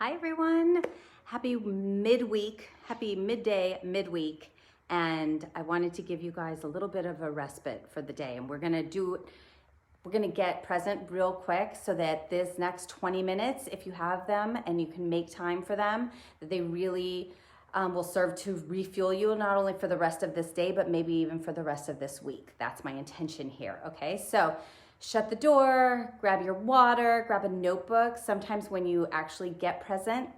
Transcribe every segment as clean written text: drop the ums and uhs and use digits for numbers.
Hi everyone, happy midweek, happy midday midweek. And I wanted to give you guys a little bit of a respite for the day. And we're gonna get present real quick so that this next 20 minutes, if you have them and you can make time for them, that they really will serve to refuel you, not only for the rest of this day, but maybe even for the rest of this week. That's my intention here, okay? So shut the door, grab your water, grab a notebook. Sometimes when you actually get present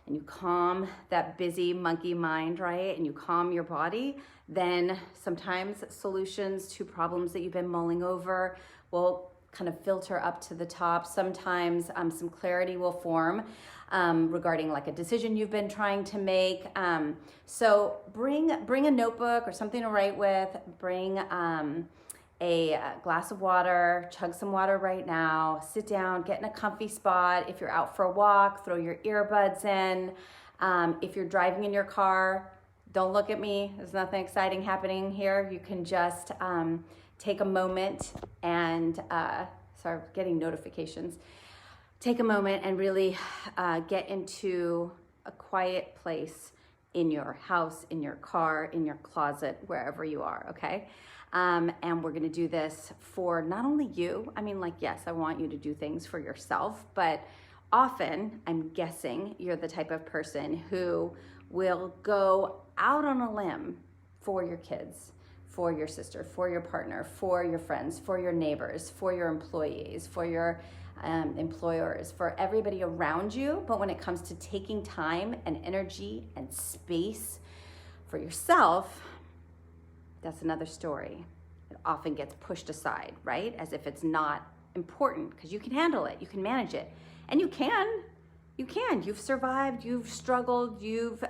and you calm that busy monkey mind, right? And you calm your body, then sometimes solutions to problems that you've been mulling over will kind of filter up to the top. Sometimes some clarity will form regarding like a decision you've been trying to make. So bring a notebook or something to write with, bring a glass of water, chug some water right now, sit down, get in a comfy spot. If you're out for a walk, throw your earbuds in. If you're driving in your car, don't look at me. There's nothing exciting happening here. You can just take a moment and, sorry, getting notifications. Take a moment and really get into a quiet place in your house, in your car, in your closet, wherever you are, okay? And we're gonna do this for not only you, I mean, like, yes, I want you to do things for yourself, but often, I'm guessing, you're the type of person who will go out on a limb for your kids, for your sister, for your partner, for your friends, for your neighbors, for your employees, for your employers, for everybody around you. But when it comes to taking time and energy and space for yourself, that's another story. It often gets pushed aside, right? As if it's not important, because you can handle it, you can manage it. And you can. You've survived, you've struggled, you've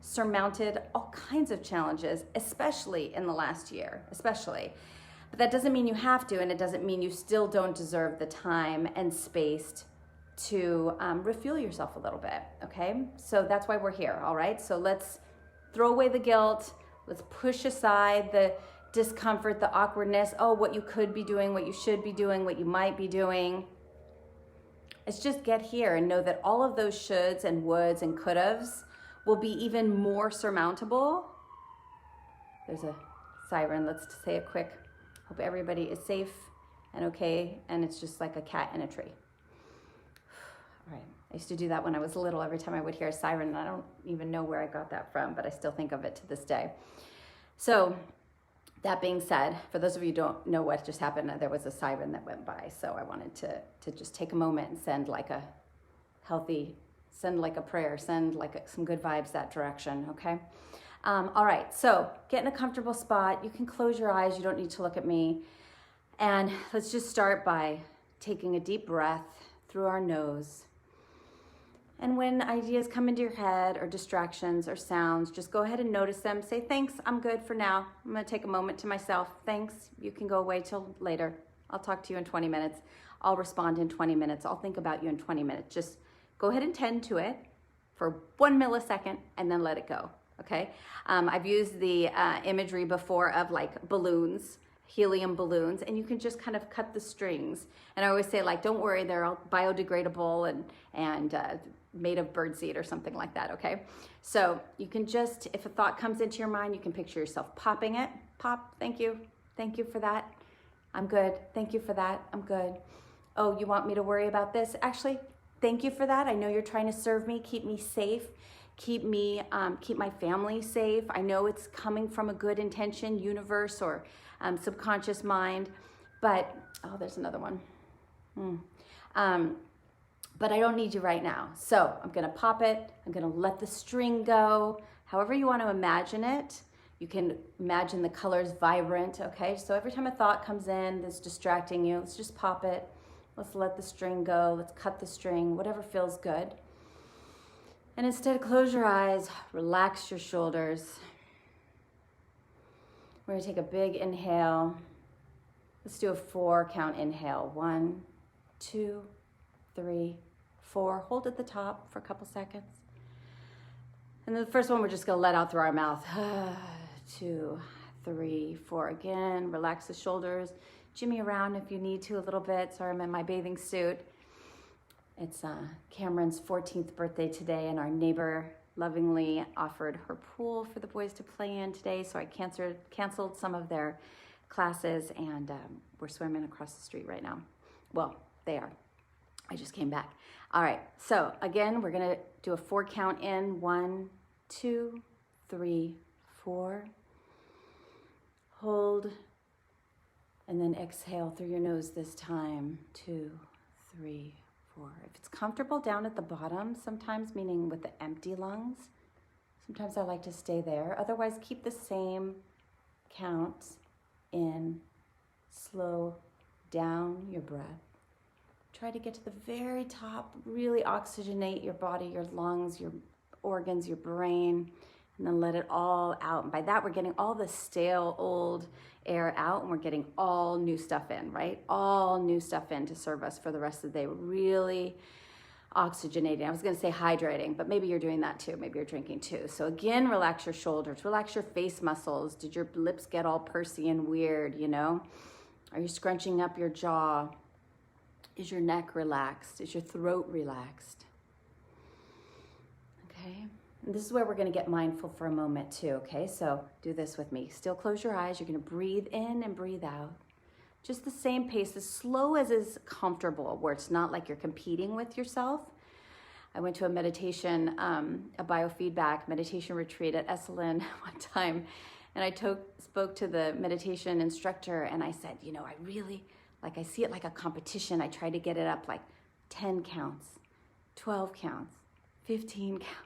surmounted all kinds of challenges, especially in the last year, especially. But that doesn't mean you have to, and it doesn't mean you still don't deserve the time and space to refuel yourself a little bit, okay? So that's why we're here, all right? So let's throw away the guilt. Let's push aside the discomfort, the awkwardness, what you could be doing, what you should be doing, what you might be doing. Let's just get here and know that all of those shoulds and woulds and could'ves will be even more surmountable. There's a siren. Let's say it quick. Hope everybody is safe and okay, and it's just like a cat in a tree. All right. I used to do that when I was little. Every time I would hear a siren, and I don't even know where I got that from, but I still think of it to this day. So that being said, for those of you who don't know what just happened, there was a siren that went by. So I wanted to just take a moment and send like a prayer, send like some good vibes that direction, okay? All right, so get in a comfortable spot. You can close your eyes. You don't need to look at me. And let's just start by taking a deep breath through our nose. And when ideas come into your head or distractions or sounds, just go ahead and notice them. Say, thanks, I'm good for now. I'm gonna take a moment to myself. Thanks, you can go away till later. I'll talk to you in 20 minutes. I'll respond in 20 minutes. I'll think about you in 20 minutes. Just go ahead and tend to it for 1 millisecond and then let it go, okay? I've used the imagery before of like balloons, helium balloons, and you can just kind of cut the strings. And I always say, like, don't worry, they're all biodegradable and made of birdseed or something like that, okay? So you can just, if a thought comes into your mind, you can picture yourself popping it. Pop, thank you for that. I'm good, thank you for that, I'm good. Oh, you want me to worry about this? Actually, thank you for that. I know you're trying to serve me, keep me safe, keep my family safe. I know it's coming from a good intention, universe or subconscious mind, but, oh, there's another one. But I don't need you right now. So I'm gonna pop it, I'm gonna let the string go. However you wanna imagine it, you can imagine the colors vibrant, okay? So every time a thought comes in that's distracting you, let's just pop it. Let's let the string go, let's cut the string, whatever feels good. And instead, close your eyes, relax your shoulders. We're gonna take a big inhale. Let's do a 4 count inhale. 1, 2, 3, 4. Hold at the top for a couple seconds. And then the first one, we're just gonna let out through our mouth. 2, 3, 4. Again, relax the shoulders. Jimmy around if you need to a little bit. Sorry, I'm in my bathing suit. It's Cameron's 14th birthday today, and our neighbor lovingly offered her pool for the boys to play in today, so I canceled some of their classes, and we're swimming across the street right now. Well, they are. I just came back. All right, so again, we're gonna do a 4 count in. 1, 2, 3, 4. Hold, and then exhale through your nose this time. 2, 3, 4. If it's comfortable down at the bottom, sometimes meaning with the empty lungs, sometimes I like to stay there. Otherwise, keep the same count in. Slow down your breath. Try to get to the very top, really oxygenate your body, your lungs, your organs, your brain, and then let it all out. And by that, we're getting all the stale, old air out, and we're getting all new stuff in, right? All new stuff in to serve us for the rest of the day. We're really oxygenating. I was gonna say hydrating, but maybe you're doing that too. Maybe you're drinking too. So again, relax your shoulders, relax your face muscles. Did your lips get all pursy and weird, you know? Are you scrunching up your jaw? Is your neck relaxed? Is your throat relaxed? Okay. And this is where we're going to get mindful for a moment too, okay? So do this with me. Still close your eyes. You're going to breathe in and breathe out. Just the same pace, as slow as is comfortable, where it's not like you're competing with yourself. I went to a meditation, a biofeedback meditation retreat at Esalen one time, and I spoke to the meditation instructor, and I said, you know, I really, I see it like a competition. I try to get it up like 10 counts, 12 counts, 15 counts.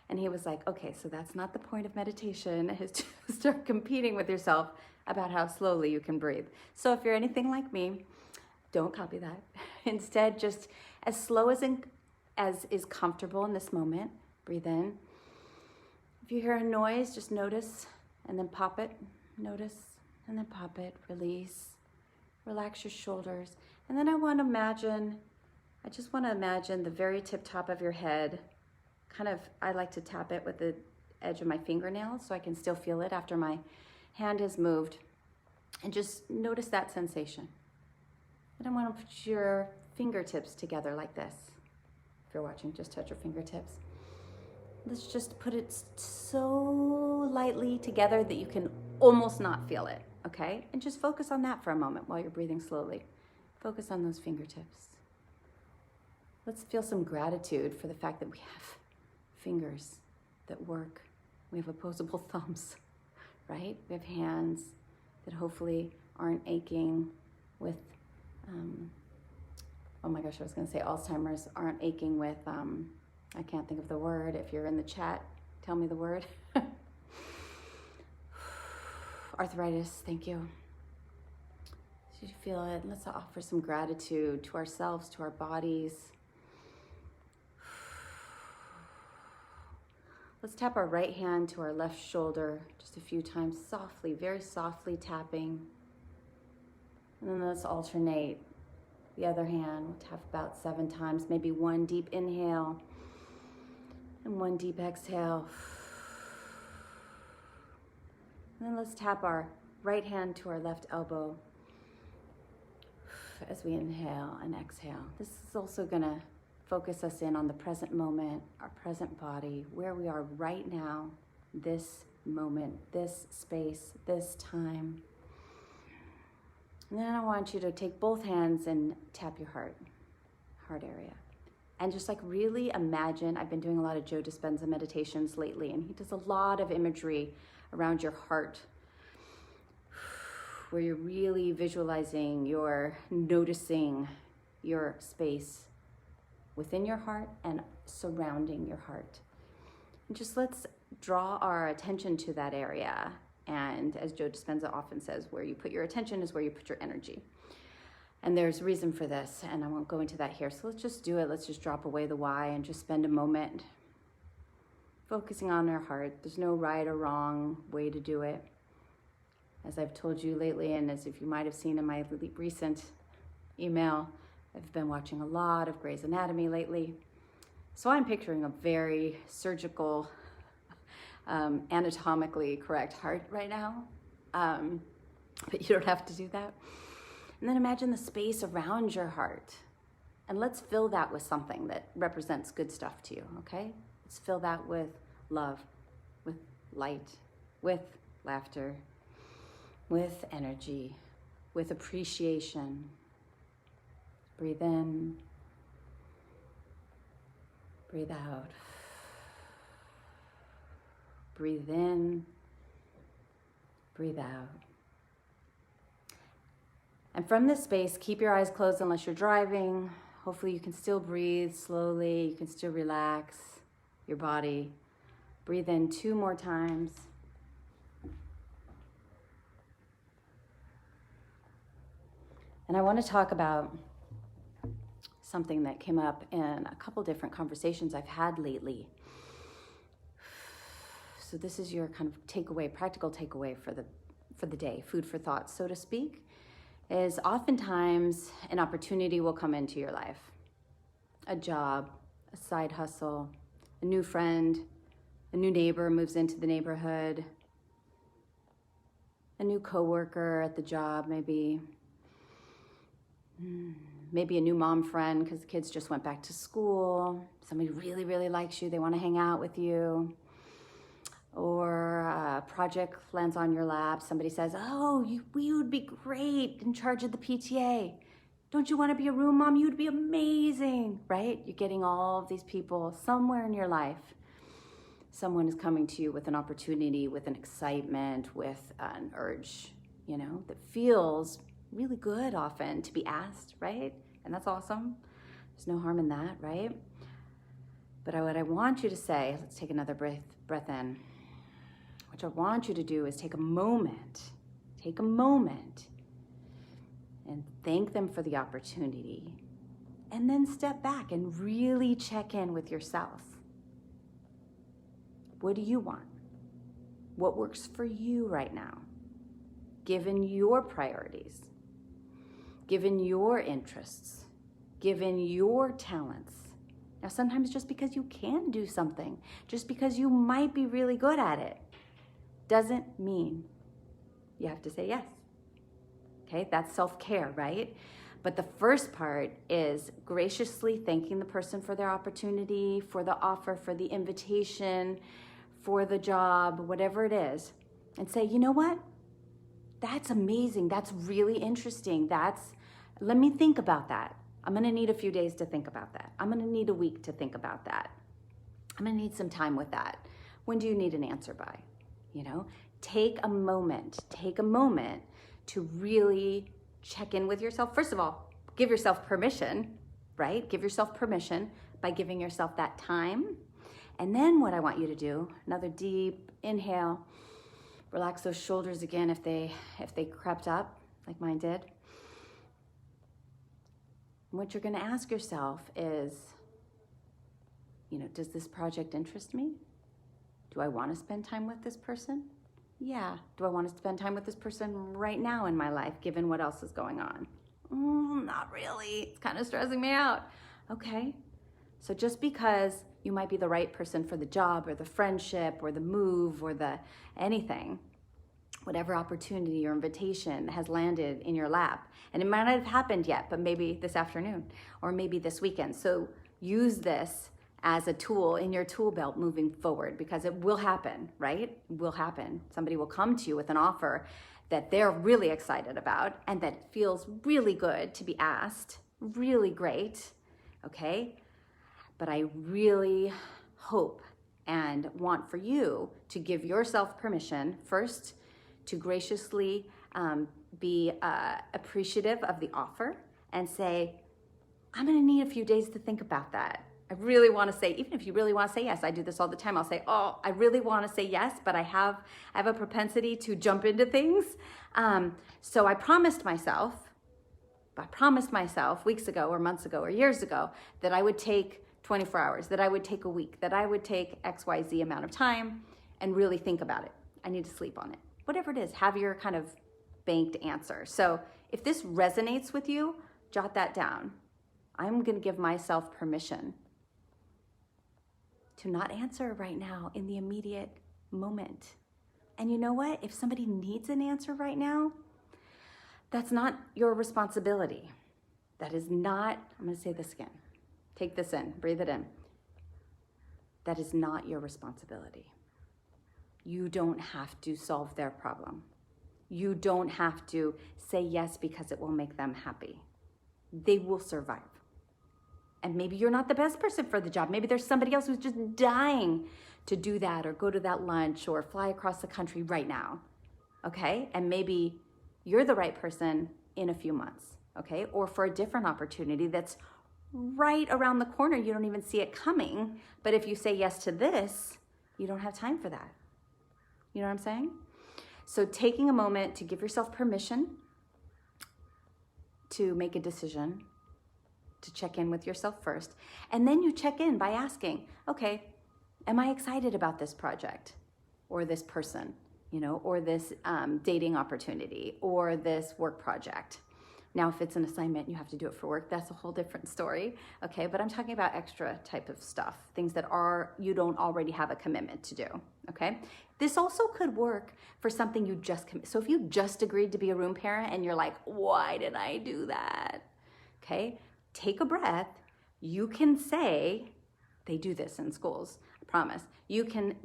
And he was like, okay, so that's not the point of meditation, is to start competing with yourself about how slowly you can breathe. So if you're anything like me, don't copy that. Instead, just as slow as is comfortable in this moment, breathe in. If you hear a noise, just notice and then pop it. Notice and then pop it, release. Relax your shoulders. And then I just want to imagine the very tip top of your head. I like to tap it with the edge of my fingernails so I can still feel it after my hand has moved. And just notice that sensation. And I want to put your fingertips together like this. If you're watching, just touch your fingertips. Let's just put it so lightly together that you can almost not feel it. Okay, and just focus on that for a moment while you're breathing slowly. Focus on those fingertips. Let's feel some gratitude for the fact that we have fingers that work. We have opposable thumbs, right? We have hands that hopefully aren't aching with, oh my gosh, I was gonna say Alzheimer's, aren't aching with, I can't think of the word. If you're in the chat, tell me the word. Arthritis, thank you. So you feel it. Let's offer some gratitude to ourselves, to our bodies. Let's tap our right hand to our left shoulder just a few times, softly, very softly tapping. And then let's alternate. The other hand, we'll tap about 7 times, maybe 1 deep inhale and 1 deep exhale. And then let's tap our right hand to our left elbow as we inhale and exhale. This is also gonna focus us in on the present moment, our present body, where we are right now, this moment, this space, this time. And then I want you to take both hands and tap your heart area. And just really imagine, I've been doing a lot of Joe Dispenza meditations lately, and he does a lot of imagery around your heart, where you're really visualizing, you're noticing your space within your heart and surrounding your heart. And just let's draw our attention to that area. And as Joe Dispenza often says, where you put your attention is where you put your energy. And there's a reason for this, and I won't go into that here. So let's just do it. Let's just drop away the why and just spend a moment focusing on our heart. There's no right or wrong way to do it. As I've told you lately, and as if you might have seen in my recent email, I've been watching a lot of Grey's Anatomy lately. So I'm picturing a very surgical, anatomically correct heart right now. But you don't have to do that. And then imagine the space around your heart. And let's fill that with something that represents good stuff to you, okay? Let's fill that with love, with light, with laughter, with energy, with appreciation. Breathe in, breathe out. Breathe in, breathe out. And from this space, keep your eyes closed unless you're driving. Hopefully you can still breathe slowly. You can still relax your body. Breathe in 2 more times. And I want to talk about something that came up in a couple different conversations I've had lately. So this is your kind of takeaway, practical takeaway for the day, food for thought, so to speak, is oftentimes an opportunity will come into your life. A job, a side hustle, a new friend, a new neighbor moves into the neighborhood, a new coworker at the job, maybe a new mom friend because the kids just went back to school. Somebody really, really likes you. They want to hang out with you. Or a project lands on your lap. Somebody says, oh, you would be great in charge of the PTA. Don't you want to be a room mom? You'd be amazing, right? You're getting all of these people somewhere in your life. Someone is coming to you with an opportunity, with an excitement, with an urge, that feels really good often to be asked, right? And that's awesome. There's no harm in that, right? But what I want you to say, let's take another breath in. What I want you to do is take a moment and thank them for the opportunity. And then step back and really check in with yourself. What do you want? What works for you right now? Given your priorities, given your interests, given your talents. Now, sometimes just because you can do something, just because you might be really good at it, doesn't mean you have to say yes. Okay, that's self-care, right? But the first part is graciously thanking the person for their opportunity, for the offer, for the invitation, for the job, whatever it is, and say, you know what? That's amazing. That's really interesting. Let me think about that. I'm going to need a few days to think about that. I'm going to need a week to think about that. I'm going to need some time with that. When do you need an answer by? Take a moment to really check in with yourself. First of all, give yourself permission, right? Give yourself permission by giving yourself that time. And then what I want you to do, another deep inhale, relax those shoulders again if they crept up like mine did. And what you're going to ask yourself is, does this project interest me? Do I want to spend time with this person? Yeah. Do I want to spend time with this person right now in my life, given what else is going on? Not really. It's kind of stressing me out. Okay. So just because you might be the right person for the job or the friendship or the move or the anything, whatever opportunity or invitation has landed in your lap, and it might not have happened yet, but maybe this afternoon or maybe this weekend. So use this as a tool in your tool belt moving forward, because it will happen, right? It will happen. Somebody will come to you with an offer that they're really excited about and that feels really good to be asked, really great, okay? But I really hope and want for you to give yourself permission first to graciously be appreciative of the offer and say, I'm gonna need a few days to think about that. I really want to say, even if you really want to say yes, I do this all the time. I'll say, oh, I really want to say yes, but I have a propensity to jump into things. So I promised myself weeks ago or months ago or years ago that I would take 24 hours, that I would take a week, that I would take XYZ amount of time and really think about it. I need to sleep on it. Whatever it is, have your kind of banked answer. So if this resonates with you, jot that down. I'm going to give myself permission to not answer right now in the immediate moment. And you know what? If somebody needs an answer right now, that's not your responsibility. That is not, I'm going to say this again. Take this in, breathe it in. That is not your responsibility. You don't have to solve their problem. You don't have to say yes because it will make them happy. They will survive. And maybe you're not the best person for the job. Maybe there's somebody else who's just dying to do that or go to that lunch or fly across the country right now. Okay? And maybe you're the right person in a few months. Okay? Or for a different opportunity that's right around the corner. You don't even see it coming. But if you say yes to this, you don't have time for that. You know what I'm saying? So taking a moment to give yourself permission to make a decision, to check in with yourself first. And then you check in by asking, okay, am I excited about this project or this person, or this dating opportunity or this work project? Now, if it's an assignment, you have to do it for work. That's a whole different story, okay? But I'm talking about extra type of stuff, things that you don't already have a commitment to do, okay? This also could work for something you just commit. So if you just agreed to be a room parent and you're like, why did I do that? Okay, take a breath. You can say, they do this in schools, I promise. You can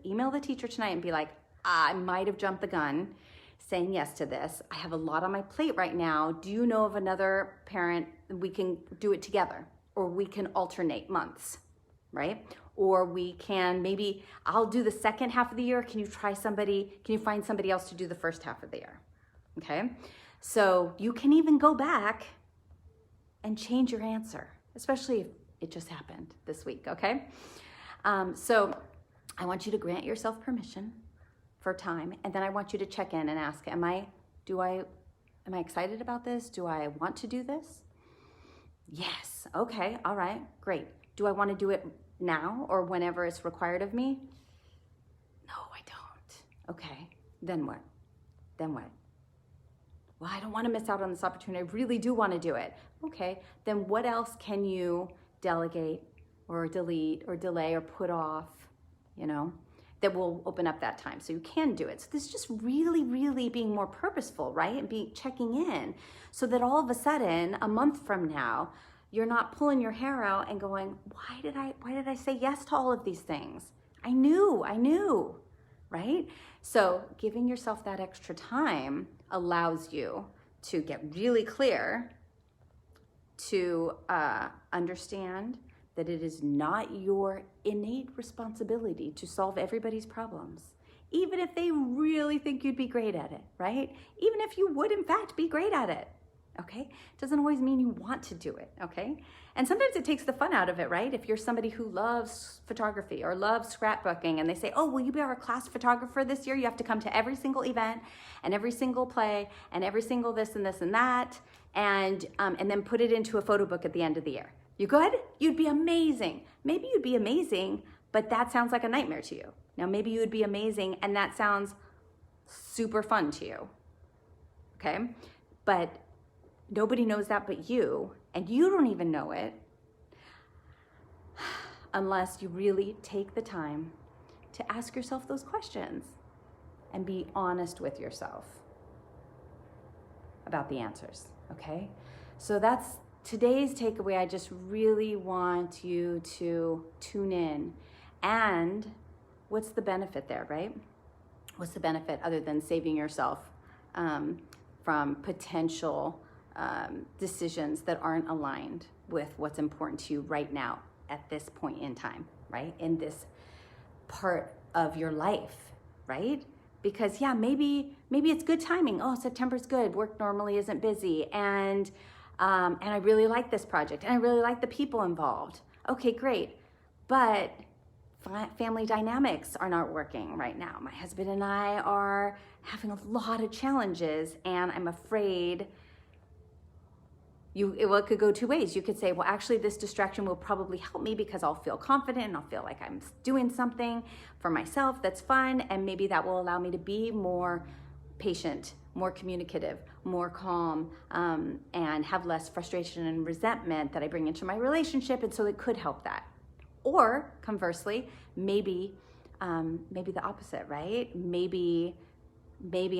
email the teacher tonight and be like, I might have jumped the gun saying yes to this. I have a lot on my plate right now. Do you know of another parent? We can do it together, or we can alternate months, right? Or we can, maybe I'll do the second half of the year. Can you find somebody else to do the first half of the year? Okay. So you can even go back and change your answer, especially if it just happened this week. Okay. So I want you to grant yourself permission for time. And then I want you to check in and ask, am I excited about this? Do I want to do this? Yes. Okay. All right. Great. Do I want to do it now or whenever it's required of me? No, I don't. Okay. Then what? Well, I don't want to miss out on this opportunity. I really do want to do it. Okay. Then what else can you delegate or delete or delay or put off, that will open up that time so you can do it? So this is just really, really being more purposeful, right? And checking in so that all of a sudden, a month from now, you're not pulling your hair out and going, why did I say yes to all of these things? I knew, right? So giving yourself that extra time allows you to get really clear, to understand that it is not your innate responsibility to solve everybody's problems, even if they really think you'd be great at it, right? Even if you would, in fact, be great at it, okay? Doesn't always mean you want to do it, okay? And sometimes it takes the fun out of it, right? If you're somebody who loves photography or loves scrapbooking and they say, oh, will you be our class photographer this year? You have to come to every single event and every single play and every single this and this and that, and then put it into a photo book at the end of the year. You good? You'd be amazing. Maybe you'd be amazing, but that sounds like a nightmare to you. Now, maybe you would be amazing and that sounds super fun to you, okay? But nobody knows that but you, and you don't even know it unless you really take the time to ask yourself those questions and be honest with yourself about the answers, okay? So that's today's takeaway. I just really want you to tune in. And what's the benefit there, right? What's the benefit other than saving yourself from potential decisions that aren't aligned with what's important to you right now at this point in time, right? In this part of your life, right? Because maybe it's good timing. Oh, September's good. Work normally isn't busy. And I really like this project and I really like the people involved. Okay, great. But family dynamics are not working right now. My husband and I are having a lot of challenges and I'm afraid it could go two ways. You could say, well, actually this distraction will probably help me because I'll feel confident and I'll feel like I'm doing something for myself that's fun, and maybe that will allow me to be more patient, more communicative, more calm, and have less frustration and resentment that I bring into my relationship, and so it could help that. Or conversely, maybe the opposite, right? Maybe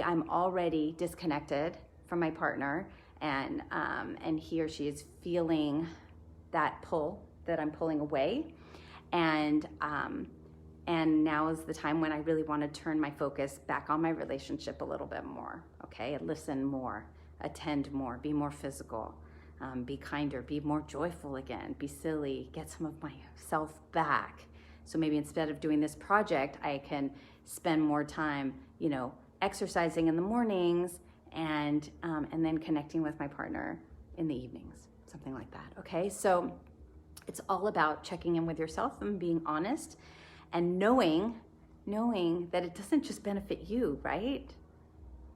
I'm already disconnected from my partner and he or she is feeling that pull that I'm pulling away, and now is the time when I really want to turn my focus back on my relationship a little bit more, okay? Listen more, attend more, be more physical, be kinder, be more joyful again, be silly, get some of myself back. So maybe instead of doing this project, I can spend more time, exercising in the mornings and then connecting with my partner in the evenings, something like that, okay? So it's all about checking in with yourself and being honest and knowing that it doesn't just benefit you, right?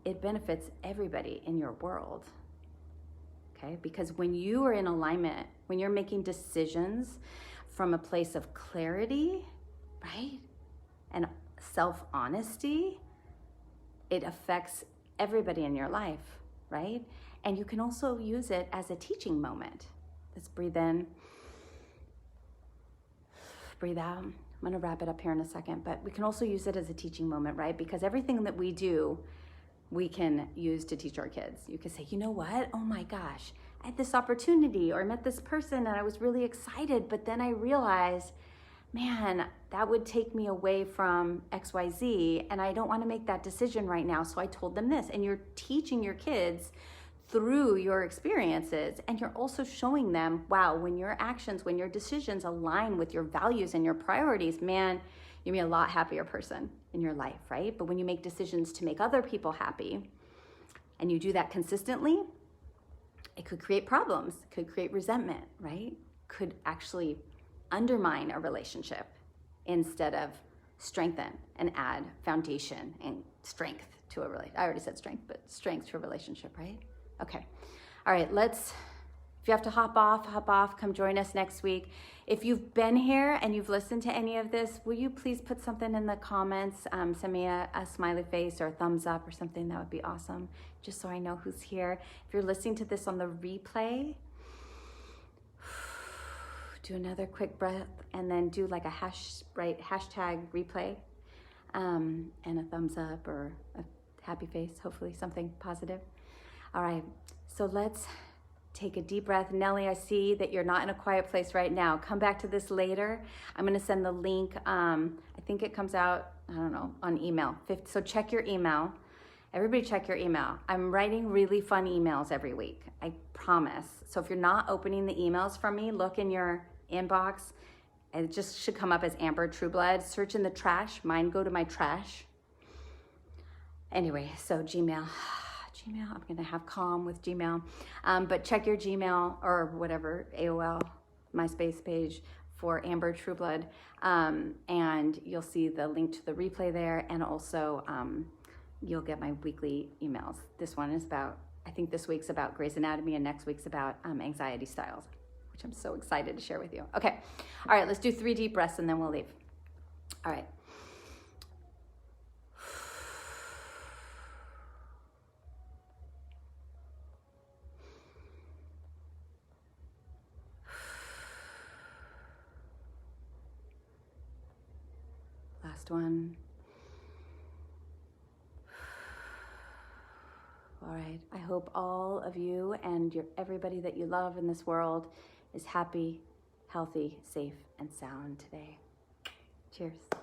It benefits everybody in your world, okay? Because when you are in alignment, when you're making decisions from a place of clarity, right? And self-honesty, it affects everybody in your life, right? And you can also use it as a teaching moment. Let's breathe in, breathe out. I'm gonna wrap it up here in a second, but we can also use it as a teaching moment, right? Because everything that we do, we can use to teach our kids. You can say, you know what? Oh my gosh, I had this opportunity, or I met this person and I was really excited, but then I realized, man, that would take me away from XYZ, and I don't want to make that decision right now. So I told them this. And you're teaching your kids through your experiences, and you're also showing them, wow, when your actions, when your decisions align with your values and your priorities, man, you'll be a lot happier person in your life, right? But when you make decisions to make other people happy, and you do that consistently, it could create problems, it could create resentment, right? Could actually undermine a relationship instead of strengthen and add foundation and strength to a relationship. I already said strength, but strength to a relationship, right? Okay. All right, if you have to hop off, come join us next week. If you've been here and you've listened to any of this, will you please put something in the comments, send me a smiley face or a thumbs up or something? That would be awesome, just so I know who's here. If you're listening to this on the replay, do another quick breath and then do like a hashtag replay, and a thumbs up or a happy face, hopefully something positive. All right, so let's take a deep breath. Nellie, I see that you're not in a quiet place right now. Come back to this later. I'm gonna send the link. I think it comes out, I don't know, on email. So check your email. Everybody check your email. I'm writing really fun emails every week, I promise. So if you're not opening the emails from me, look in your inbox. It just should come up as Amber Trueblood. Search in the trash. Mine go to my trash. Anyway, so Gmail, I'm gonna have calm with Gmail. But check your Gmail or whatever, AOL, MySpace page for Amber Trueblood. And you'll see the link to the replay there. And also you'll get my weekly emails. This one is I think this week's about Grey's Anatomy and next week's about anxiety styles, which I'm so excited to share with you. Okay, all right, let's do 3 deep breaths and then we'll leave. All right. Last one. All right, I hope all of you and everybody that you love in this world is happy, healthy, safe, and sound today. Cheers.